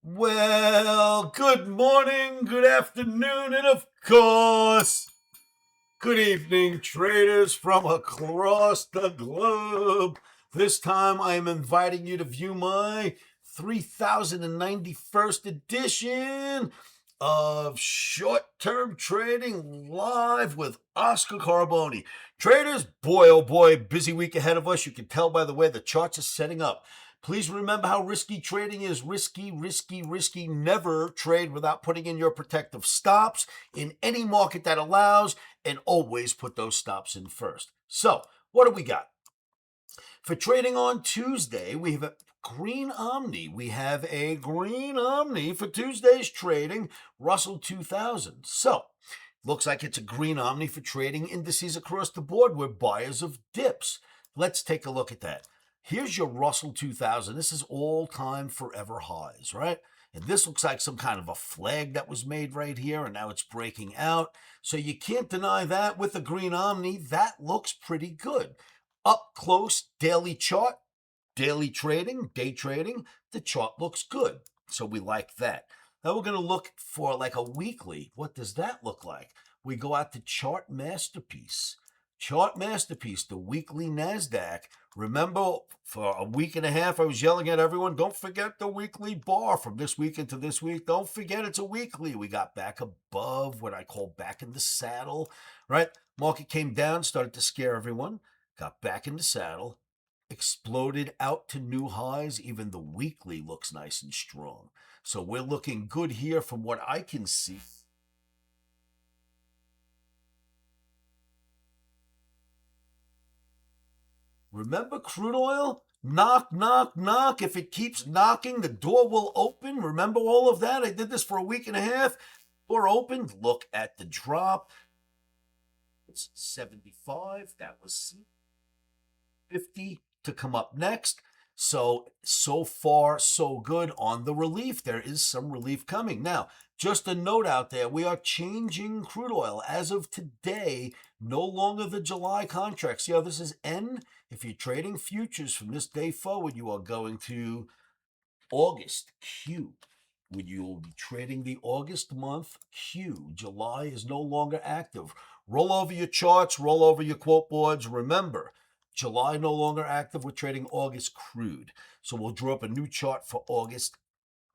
Well, good morning, good afternoon, and of course, good evening, traders from across the globe. This time I am inviting you to view my 3091st edition of Short-Term Trading Live with Oscar Carboni. Traders, boy oh boy, busy week ahead of us. You can tell by the way the charts are setting up. Please remember how risky trading is. Risky, risky, risky. Never trade without putting in your protective stops in any market that allows, and always put those stops in first. So, what do we got? For trading on Tuesday, we have a green Omni. We have a green Omni for Tuesday's trading, Russell 2000. So, looks like it's a green Omni for trading indices across the board. We're buyers of dips. Let's take a look at that. Here's your Russell 2000. This is all-time forever highs, right? And this looks like some kind of a flag that was made right here, and now it's breaking out. So you can't deny that with the green Omni. That looks pretty good. Up close, daily chart, daily trading, day trading, the chart looks good. So we like that. Now we're going to look for like a weekly. What does that look like? We go out to Chart Masterpiece. Chart Masterpiece, the weekly NASDAQ. Remember, for a week and a half, I was yelling at everyone, don't forget the weekly bar from this week into this week. Don't forget it's a weekly. We got back above what I call back in the saddle, right? Market came down, started to scare everyone, got back in the saddle, exploded out to new highs. Even the weekly looks nice and strong. So we're looking good here from what I can see. Remember crude oil? Knock, knock, knock. If it keeps knocking, the door will open. Remember all of that? I did this for a week and a half. Door opened. Look at the drop. It's 75. That was 50 to come up next. So far, so good on the relief. There is some relief coming. Now, just a note out there, we are changing crude oil. As of today, no longer the July contract. See how this is N? If you're trading futures from this day forward, you are going to August, Q. When you will be trading the August month, Q. July is no longer active. Roll over your charts, roll over your quote boards. Remember, July no longer active. We're trading August crude. So we'll draw up a new chart for August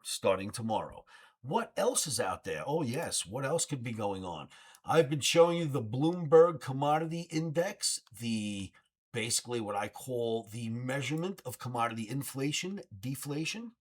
starting tomorrow. What else is out there? Oh, yes. What else could be going on? I've been showing you the Bloomberg Commodity Index, basically what I call the measurement of commodity inflation, deflation.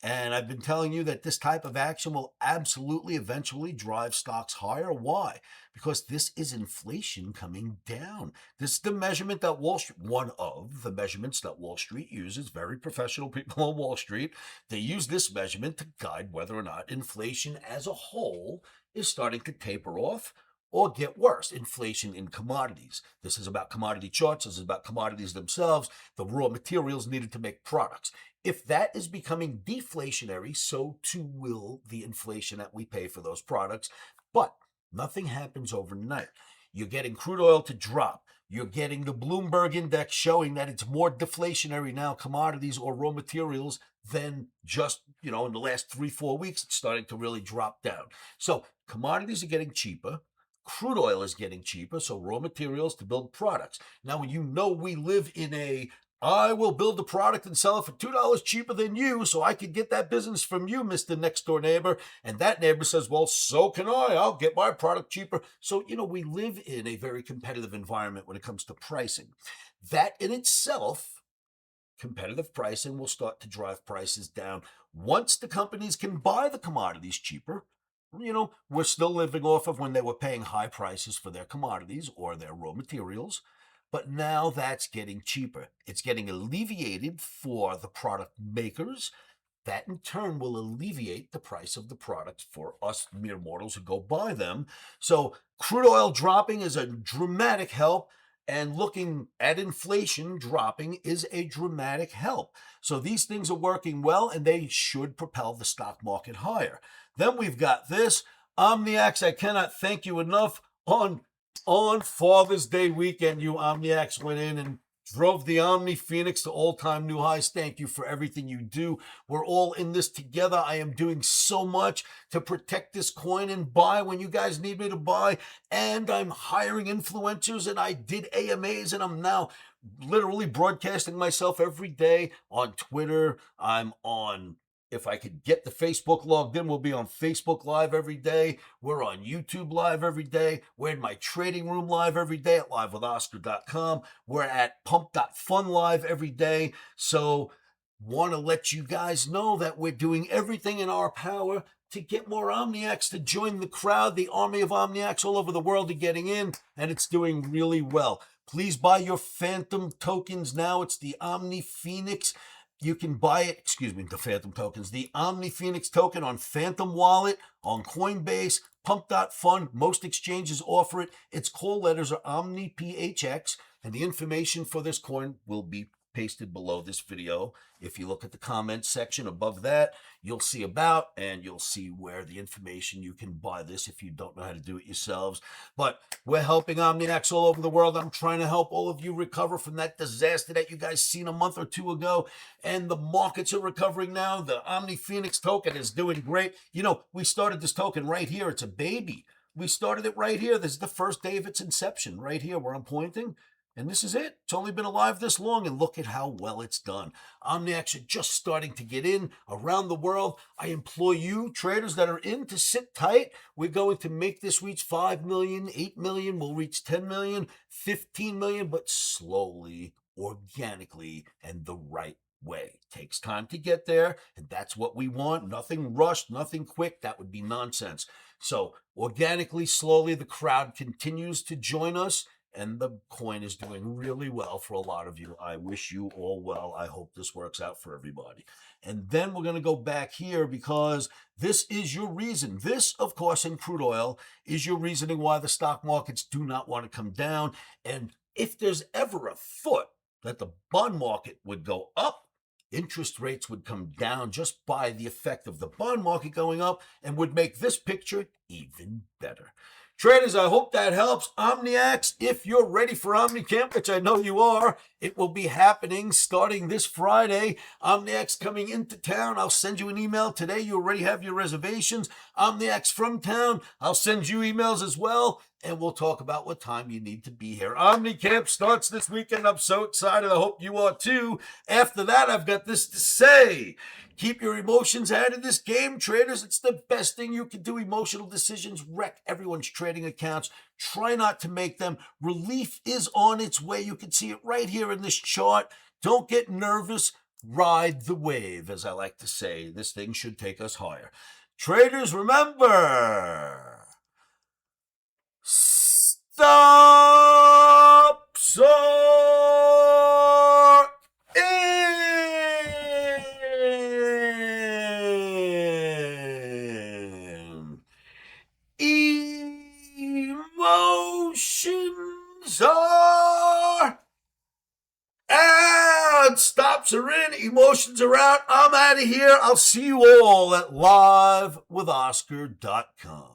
And I've been telling you that this type of action will absolutely eventually drive stocks higher. Why? Because this is inflation coming down. This is the measurement that one of the measurements that Wall Street uses, very professional people on Wall Street. They use this measurement to guide whether or not inflation as a whole is starting to taper off or get worse. Inflation in commodities. This is about commodity charts. This is about commodities themselves, the raw materials needed to make products. If that is becoming deflationary, so too will the inflation that we pay for those products. But nothing happens overnight. You're getting crude oil to drop. You're getting the Bloomberg index showing that it's more deflationary now, commodities or raw materials, than just, in the last 3-4 weeks, it's starting to really drop down. So commodities are getting cheaper. Crude oil is getting cheaper, so raw materials to build products. Now, when we live in I will build a product and sell it for $2 cheaper than you so I can get that business from you, Mr. Next Door Neighbor. And that neighbor says, well, so can I. I'll get my product cheaper. So, we live in a very competitive environment when it comes to pricing. That in itself, competitive pricing will start to drive prices down. Once the companies can buy the commodities cheaper, we're still living off of when they were paying high prices for their commodities or their raw materials. But now that's getting cheaper. It's getting alleviated for the product makers. That in turn will alleviate the price of the products for us mere mortals who go buy them. So crude oil dropping is a dramatic help, and looking at inflation dropping is a dramatic help. So these things are working well, and they should propel the stock market higher. Then we've got this. OMNIPHOENIX, I cannot thank you enough. On Father's Day weekend, you OMNIPHOENIX went in and drove the Omni Phoenix to all-time new highs. Thank you for everything you do. We're all in this together. I am doing so much to protect this coin and buy when you guys need me to buy. And I'm hiring influencers, and I did AMAs, and I'm now literally broadcasting myself every day on Twitter. I'm on, if I could get the Facebook logged in, we'll be on Facebook Live every day. We're on YouTube Live every day. We're in my trading room live every day at livewithoscar.com. We're at Pump.fun live every day. So want to let you guys know that we're doing everything in our power to get more OMNIACs to join the crowd. The army of OMNIACs all over the world are getting in, and it's doing really well. Please buy your Phantom tokens now. It's the Omni Phoenix. You can buy it, the Phantom tokens, the Omni Phoenix token on Phantom Wallet, on Coinbase, Pump.fun. Most exchanges offer it. Its call letters are OMNIPHX, and the information for this coin will be pasted below this video. If you look at the comments section above that, you'll see about, and you'll see where the information you can buy this if you don't know how to do it yourselves. But we're helping OMNIACs all over the world. I'm trying to help all of you recover from that disaster that you guys seen a month or two ago, and the markets are recovering now. The Omni Phoenix token is doing great. You know, we started this token right here. It's a baby. We started it right here. This is the first day of its inception right here where I'm pointing. And this is it. It's only been alive this long, and look at how well it's done. OMNIACs are just starting to get in around the world. I implore you, traders that are in, to sit tight. We're going to make this reach 5 million, 8 million. We'll reach 10 million, 15 million, but slowly, organically, and the right way. It takes time to get there, and that's what we want. Nothing rushed, nothing quick. That would be nonsense. So organically, slowly, the crowd continues to join us, and the coin is doing really well for a lot of you. I wish you all well. I hope this works out for everybody. And then we're going to go back here because this is your reason. This, of course, in crude oil, is your reasoning why the stock markets do not want to come down. And if there's ever a thought that the bond market would go up, interest rates would come down just by the effect of the bond market going up, and would make this picture even better. Traders, I hope that helps. OMNIACs, if you're ready for OmniCamp, which I know you are, it will be happening starting this Friday. OMNIACs coming into town. I'll send you an email today. You already have your reservations. OMNIACs from town. I'll send you emails as well, and we'll talk about what time you need to be here. OmniCamp starts this weekend. I'm so excited. I hope you are too. After that, I've got this to say. Keep your emotions out of this game, traders. It's the best thing you can do. Emotional decisions wreck everyone's trading accounts. Try not to make them. Relief is on its way. You can see it right here in this chart. Don't get nervous. Ride the wave, as I like to say. This thing should take us higher. Traders, remember, stop soar in. Emotions are out. Stops are in. Emotions are out. I'm out of here. I'll see you all at livewithoscar.com.